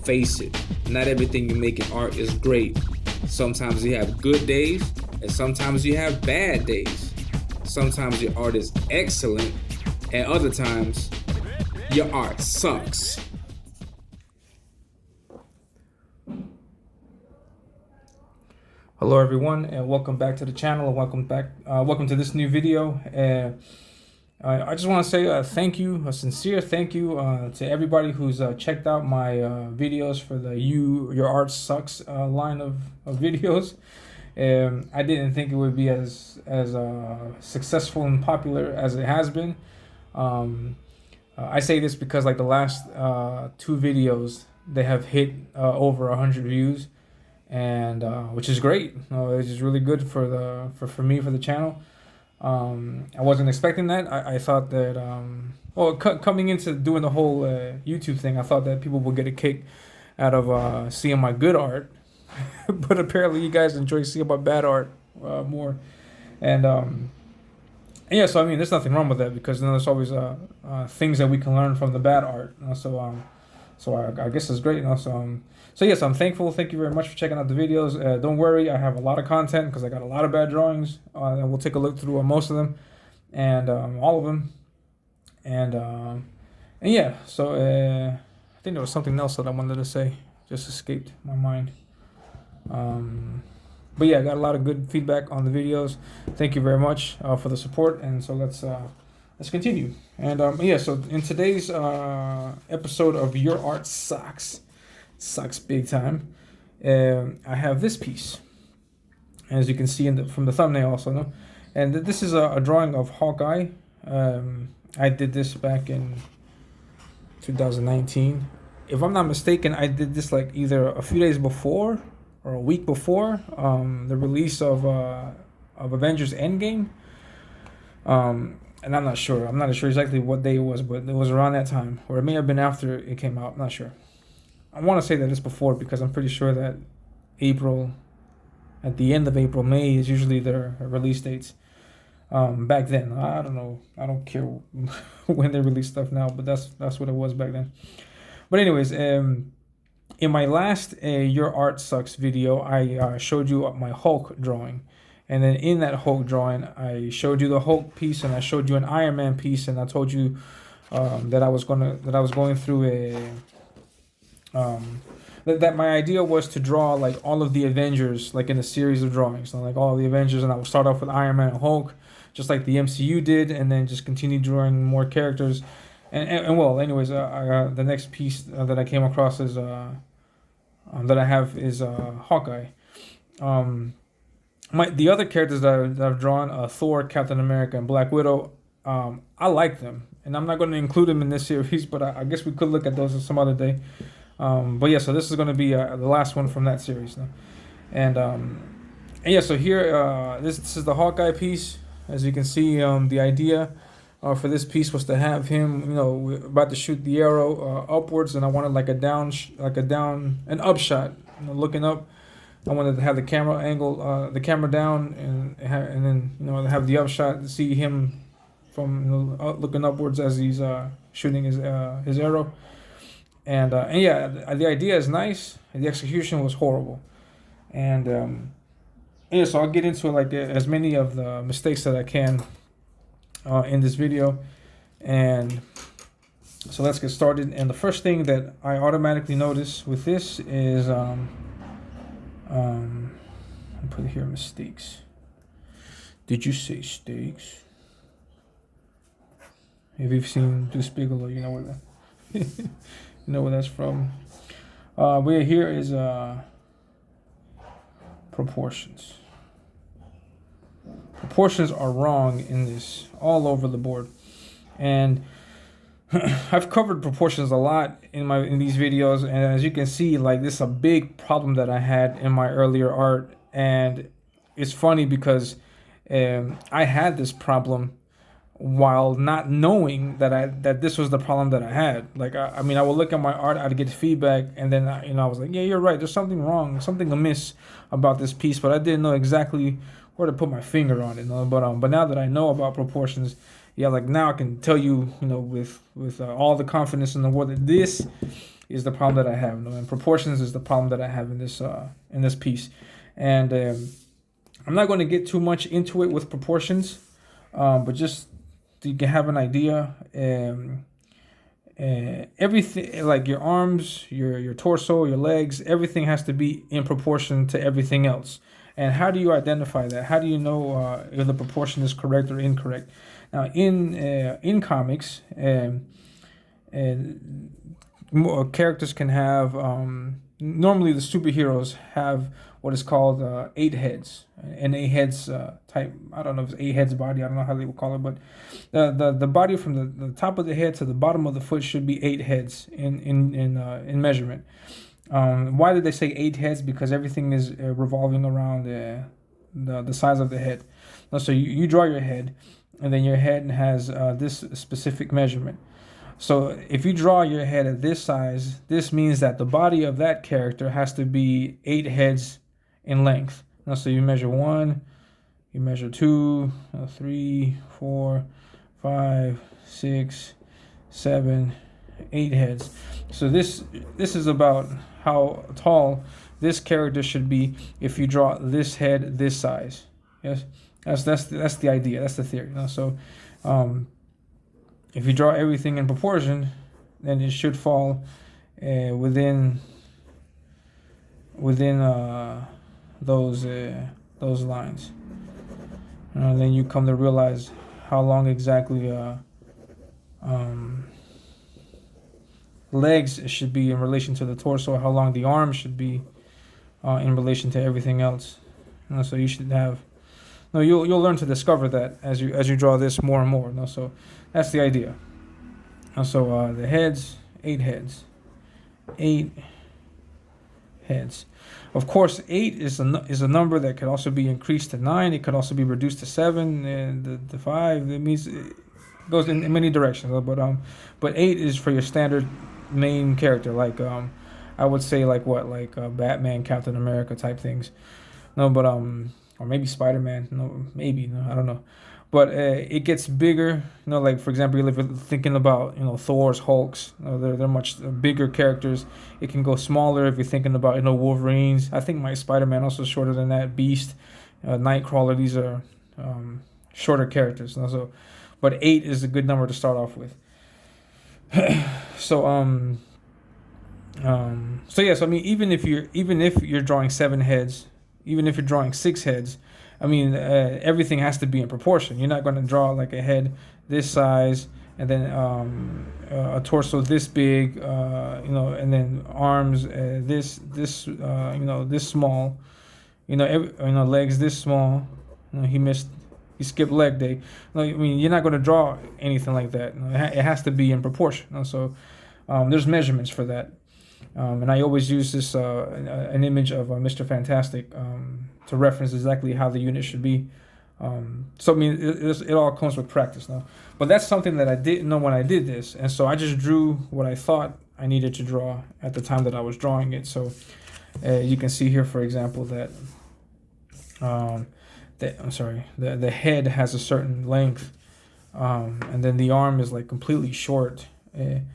face it, not everything you make in art is great. Sometimes you have good days, and sometimes you have bad days. Sometimes your art is excellent, and other times your art sucks. Hello everyone, and welcome back to the channel, and welcome to this new video. I just want to say a sincere thank you to everybody who's checked out my videos for the Your Art Sucks line of videos. I didn't think it would be as successful and popular as it has been. I say this because like the last two videos, they have hit over 100 views, and which is great. It's just really good for the channel. I wasn't expecting that. I thought that coming into doing the whole YouTube thing, I thought that people would get a kick out of seeing my good art, but apparently you guys enjoy seeing my bad art more. And yeah, so I mean, there's nothing wrong with that, because there's always things that we can learn from the bad art. So I guess it's great. So yes, I'm thankful. Thank you very much for checking out the videos. Don't worry, I have a lot of content because I got a lot of bad drawings. And we'll take a look through most of them, and all of them. And yeah, so I think there was something else that I wanted to say, just escaped my mind. But yeah, I got a lot of good feedback on the videos. Thank you very much for the support. And so let's continue. And yeah, so in today's episode of Your Art Sucks big time, I have this piece, as you can see from the thumbnail also, no? And this is a drawing of Hawkeye. I did this back in 2019. If I'm not mistaken, I did this like either a few days before or a week before the release of Avengers Endgame. And I'm not sure exactly what day it was, but it was around that time, or it may have been after it came out. I'm not sure. I want to say that it's before, because I'm pretty sure that at the end of April, May is usually their release dates. Back then, I don't know. I don't care when they release stuff now, but that's what it was back then. But anyways, in my last Your Art Sucks video, I showed you my Hulk drawing. And then in that Hulk drawing, I showed you the Hulk piece, and I showed you an Iron Man piece, and I told you that I was going through that my idea was to draw like all of the Avengers, like in a series of drawings, so, like all of the Avengers, and I would start off with Iron Man and Hulk, just like the MCU did, and then just continue drawing more characters. And well, anyways, the next piece that I came across is that I have is Hawkeye. The other characters that I've drawn, Thor, Captain America, and Black Widow, I like them, and I'm not going to include them in this series, but I guess we could look at those some other day. But yeah, so this is going to be the last one from that series now. And yeah, so here, this is the Hawkeye piece. As you can see, the idea for this piece was to have him, about to shoot the arrow upwards, and I wanted like an up shot, looking up. I wanted to have the camera angle, the camera down, and then have the upshot to see him from looking upwards as he's shooting his arrow. And yeah, the idea is nice. The execution was horrible. And yeah, so I'll get into like as many of the mistakes that I can in this video. And so let's get started. And the first thing that I automatically notice with this is I'll put here mistakes. Did you say steaks? If you've seen Deuce Bigelow, you know where that you know where that's from. But here is proportions. Proportions are wrong in this all over the board, and I've covered proportions a lot in these videos, and as you can see, like, this is a big problem that I had in my earlier art. And it's funny because I had this problem while not knowing that this was the problem that I had. Like, I mean, I would look at my art, I'd get feedback, and then I was like, yeah, you're right, there's something wrong, something amiss about this piece, but I didn't know exactly where to put my finger on it. But now that I know about proportions, yeah, like now I can tell you, with all the confidence in the world that this is the problem that I have. And proportions is the problem that I have in this piece. And I'm not going to get too much into it with proportions, but just so you can have an idea. Everything, like your arms, your torso, your legs, everything has to be in proportion to everything else. And how do you identify that? How do you know if the proportion is correct or incorrect? Now, in comics, characters can have, normally the superheroes have what is called 8 heads, an 8 heads type. I don't know if it's 8 heads body. I don't know how they would call it, but the body from the top of the head to the bottom of the foot should be 8 heads in measurement. Why did they say 8 heads? Because everything is revolving around the size of the head. So you draw your head, and then your head has this specific measurement. So if you draw your head at this size, this means that the body of that character has to be 8 heads in length. So you measure 1, you measure 2, 3, 4, 5, 6, 7, 8 heads. So this is about how tall this character should be if you draw this head this size. Yes, that's the idea. That's the theory. So if you draw everything in proportion, then it should fall within those lines. And then you come to realize how long exactly legs should be in relation to the torso, how long the arms should be in relation to everything else. So you should have. No, you'll learn to discover that as you draw this more and more. So that's the idea. So the heads, 8 heads, 8 heads. Of course, 8 is a number that could also be increased to 9. It could also be reduced to 7 and the 5. It means it goes in many directions. But 8 is for your standard main character, like I would say like Batman, Captain America type things. No, but or maybe Spider-Man. No, maybe, no, I don't know. But it gets bigger. Like for example, if you're thinking about Thor's, Hulks, they're much bigger characters. It can go smaller if you're thinking about Wolverines. I think my Spider-Man also is shorter than that. Beast, Nightcrawler. These are shorter characters. But 8 is a good number to start off with. So yes, I mean even if you're drawing 7 heads, even if you're drawing 6 heads, I mean everything has to be in proportion. You're not going to draw like a head this size and then a torso this big, and then arms this small, legs this small. He skipped leg day. No, I mean you're not going to draw anything like that. It has to be in proportion. So there's measurements for that. And I always use this an image of Mr. Fantastic to reference exactly how the unit should be. So I mean, it all comes with practice now. But that's something that I didn't know when I did this, and so I just drew what I thought I needed to draw at the time that I was drawing it. So you can see here, for example, that the head has a certain length, and then the arm is like completely short, and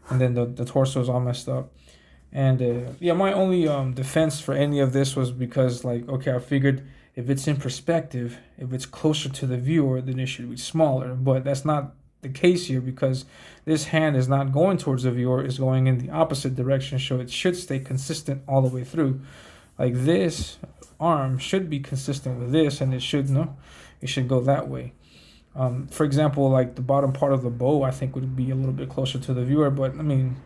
then the torso is all messed up. And my only defense for any of this was because I figured if it's in perspective, if it's closer to the viewer, then it should be smaller. But that's not the case here because this hand is not going towards the viewer, it's going in the opposite direction, so it should stay consistent all the way through. Like this arm should be consistent with this, and it should go that way. For example, like the bottom part of the bow, I think would be a little bit closer to the viewer, but I mean,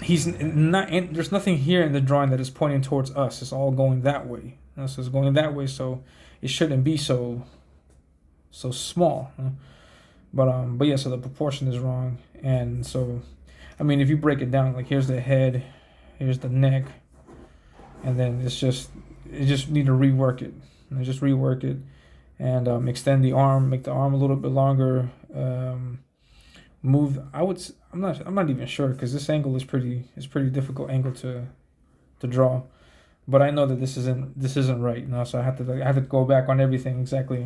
he's not. There's nothing here in the drawing that is pointing towards us. It's all going that way. So it's going that way, so it shouldn't be so small. But yeah, so the proportion is wrong, and so, I mean, if you break it down, like here's the head, here's the neck, and then you just need to rework it. Just rework it, and extend the arm, make the arm a little bit longer. Move. I'm not even sure because this angle is pretty difficult angle to draw, but I know that this isn't right. So I have to go back on everything exactly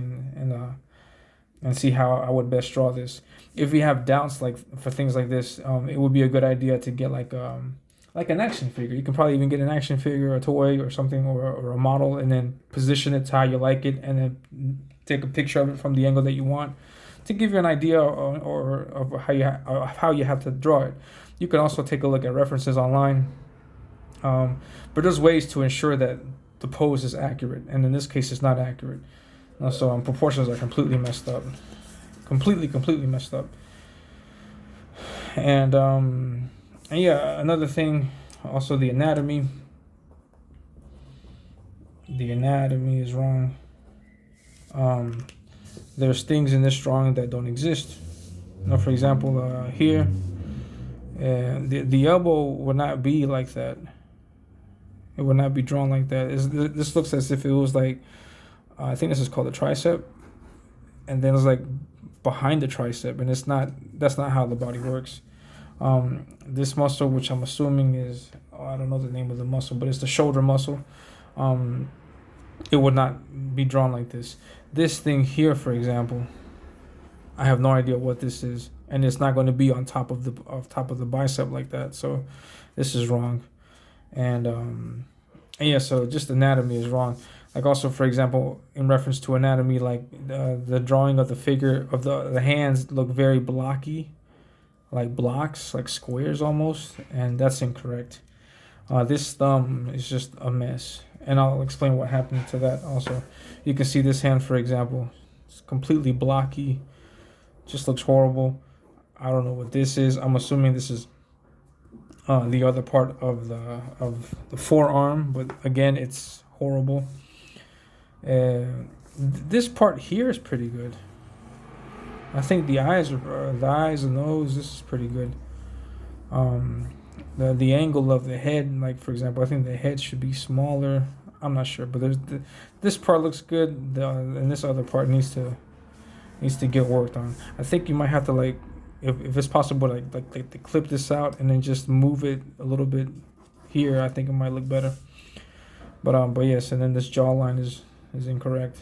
and see how I would best draw this. If you have doubts like for things like this, it would be a good idea to get like an action figure. You can probably even get an action figure, a toy, or something, or a model, and then position it to how you like it, and then take a picture of it from the angle that you want to give you an idea or of how you have to draw it. You can also take a look at references online, but there's ways to ensure that the pose is accurate, and in this case, it's not accurate. So proportions are completely messed up, completely messed up. And yeah, another thing, also the anatomy. The anatomy is wrong. There's things in this drawing that don't exist. Now, for example, here, the elbow would not be like that. It would not be drawn like that. This looks as if it was like, I think this is called a tricep, and then it's like behind the tricep, and it's not. That's not how the body works. This muscle, which I'm assuming is, I don't know the name of the muscle, but it's the shoulder muscle. It would not be drawn like this. This thing here, for example, I have no idea what this is, and it's not going to be on top of the bicep like that. So this is wrong, and yeah, so just anatomy is wrong. Like also, for example, in reference to anatomy, like the drawing of the figure of the hands look very blocky, like blocks, like squares almost, and that's incorrect. This thumb is just a mess, and I'll explain what happened to that also. You can see this hand, for example, it's completely blocky, just looks horrible. I don't know what this is. I'm assuming this is the other part of the forearm, but again, it's horrible. This part here is pretty good. I think the eyes and nose. This is pretty good. The angle of the head, like for example, I think the head should be smaller. I'm not sure, but this part looks good. And this other part needs to get worked on. I think you might have to like, if it's possible, like to clip this out and then just move it a little bit here. I think it might look better. But yes, and then this jawline is incorrect.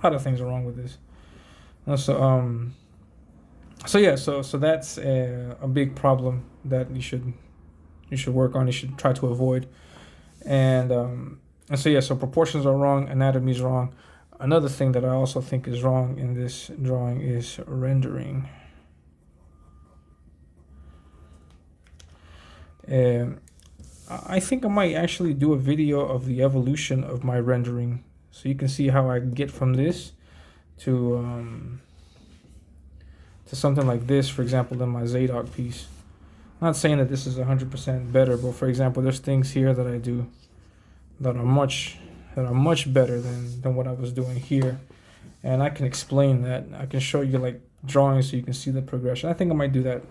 A lot of things are wrong with this. So yeah, so that's a big problem that you should work on. You should try to avoid. And so yeah, so proportions are wrong, anatomy is wrong. Another thing that I also think is wrong in this drawing is rendering. I think I might actually do a video of the evolution of my rendering, so you can see how I get from this to something like this, for example, in my Zadok piece. I'm not saying that this is 100% better, but for example, there's things here that I do that are much better than what I was doing here, and I can explain that. I can show you like drawings so you can see the progression. I think I might do that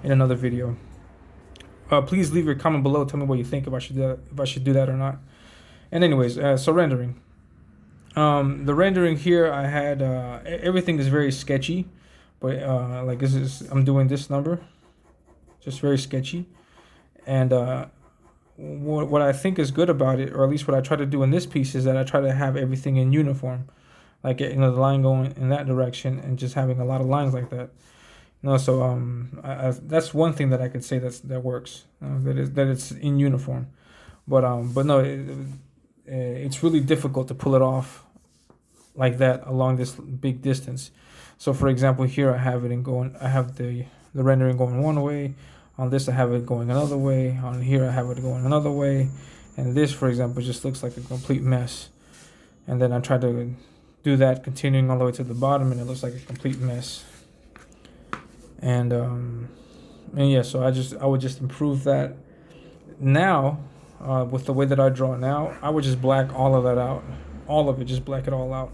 in another video. Please leave your comment below. Tell me what you think, if I should do that or not. And anyways, so rendering. The rendering here, I had everything is very sketchy, but like I'm doing this number, just very sketchy. And what I think is good about it, or at least what I try to do in this piece, is that I try to have everything in uniform, like the line going in that direction, and just having a lot of lines like that. So that's one thing that I could say that works, that it's in uniform, but no, it's really difficult to pull it off like that along this big distance. So for example, here I have the rendering going one way. On this I have it going another way. On here I have it going another way, and this, for example, just looks like a complete mess. And then I try to do that continuing all the way to the bottom, and it looks like a complete mess. And yeah, so I would just improve that. Now, with the way that I draw now, I would just black all of that out, all of it, just black it all out.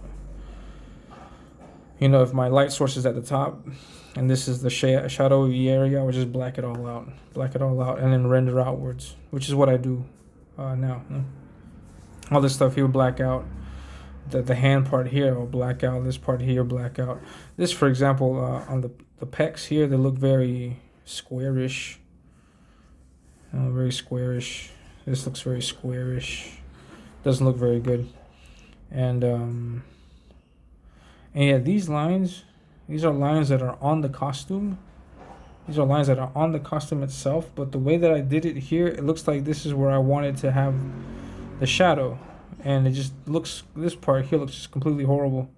If my light source is at the top, and this is the shadowy area, I would just black it all out, and then render outwards, which is what I do now. All this stuff here, black out. The hand part here, I'll black out. This part here, black out. This, for example, on the pecs here, they look very squarish. Very squarish. This looks very squarish. Doesn't look very good. And And yeah, these are lines that are on the costume. These are lines that are on the costume itself, but the way that I did it here, it looks like this is where I wanted to have the shadow. And it just looks, this part here looks just completely horrible.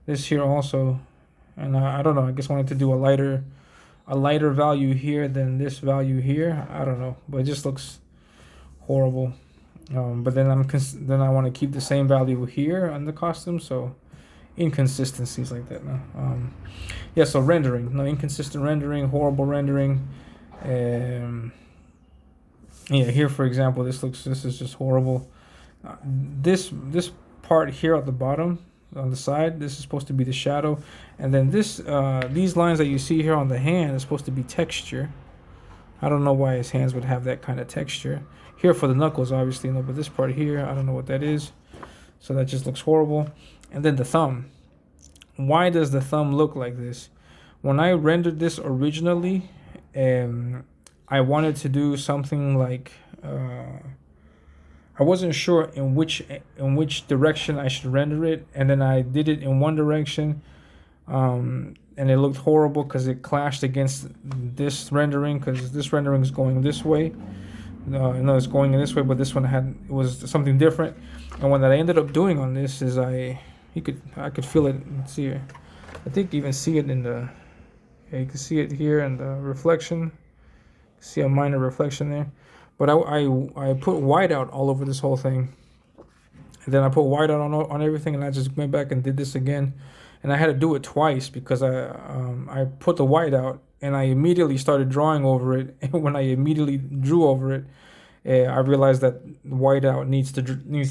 This here also, and I don't know, I guess I wanted to do a lighter value here than this value here. I don't know, but it just looks horrible. But then then I want to keep the same value here on the costume, so inconsistencies like that. No, yeah. So rendering, no, inconsistent rendering, horrible rendering. Yeah, here for example, this is just horrible. This part here at the bottom on the side, this is supposed to be the shadow, and then these lines that you see here on the hand is supposed to be texture. I don't know why his hands would have that kind of texture. Here for the knuckles, obviously, no, but this part here, I don't know what that is. So that just looks horrible. And then the thumb. Why does the thumb look like this? When I rendered this originally, I wanted to do something like I wasn't sure in which direction I should render it, and then I did it in one direction, and it looked horrible because it clashed against this rendering, because this rendering is going this way. No, it's going in this way, but this one it was something different. And what I ended up doing on this is I could feel it. See here, I think you even see it in the. Yeah, you can see it here in the reflection. See a minor reflection there, but I put whiteout all over this whole thing. And then I put whiteout on everything, and I just went back and did this again, and I had to do it twice because I put the whiteout and I immediately started drawing over it. And when I immediately drew over it, I realized that whiteout needs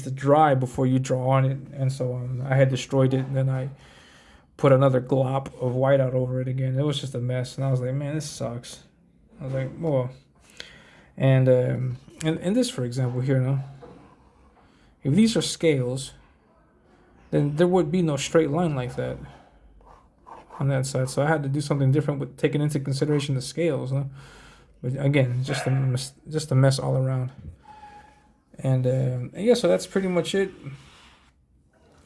to dry before you draw on it, and so I had destroyed it. And then I put another glop of whiteout over it again. It was just a mess, and I was like, man, this sucks. I was like, well, and this, for example, here, no, if these are scales, then there would be no straight line like that on that side. So I had to do something different with taking into consideration the scales, no? But again, just a mess all around. And yeah, so that's pretty much it.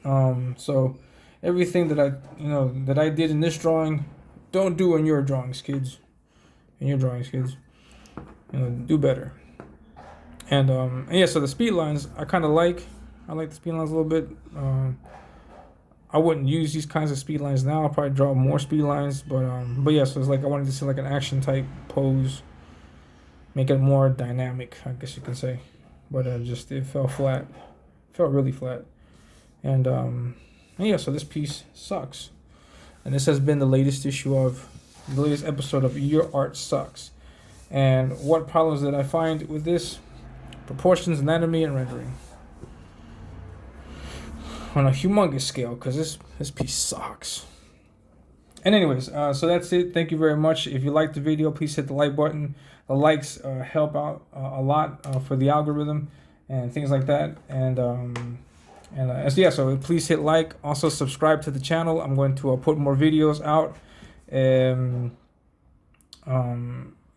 So everything that I did in this drawing, don't do in your drawings, kids. Do better. And yeah, so the speed lines I like the speed lines a little bit. I wouldn't use these kinds of speed lines now. I'll probably draw more speed lines, but yeah, so it's like I wanted to see like an action type pose, make it more dynamic, I guess you can say. But it fell flat, felt really flat. And yeah, so this piece sucks. And this has been the latest episode of Your Art Sucks. And what problems did I find with this? Proportions, anatomy, and rendering. On a humongous scale, because this piece sucks. And anyways, so that's it. Thank you very much. If you liked the video, please hit the like button. The likes help out a lot for the algorithm and things like that. And so yeah, so please hit like. Also subscribe to the channel. I'm going to put more videos out. And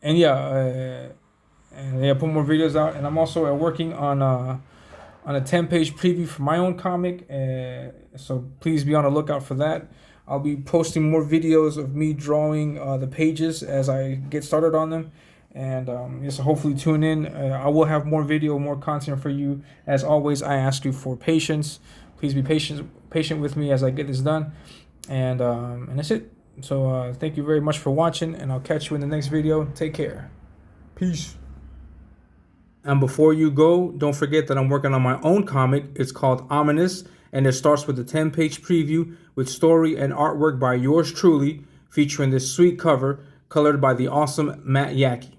yeah, put more videos out. And I'm also working on a 10-page preview for my own comic. So please be on the lookout for that. I'll be posting more videos of me drawing the pages as I get started on them. And so hopefully tune in. I will have more content for you. As always, I ask you for patience. Please be patient with me as I get this done. And that's it. So thank you very much for watching, and I'll catch you in the next video. Take care. Peace. And before you go, don't forget that I'm working on my own comic. It's called Ominous, and it starts with a 10-page preview with story and artwork by yours truly, featuring this sweet cover colored by the awesome Matt Yackey.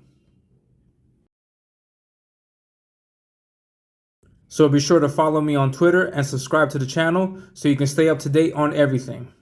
So be sure to follow me on Twitter and subscribe to the channel so you can stay up to date on everything.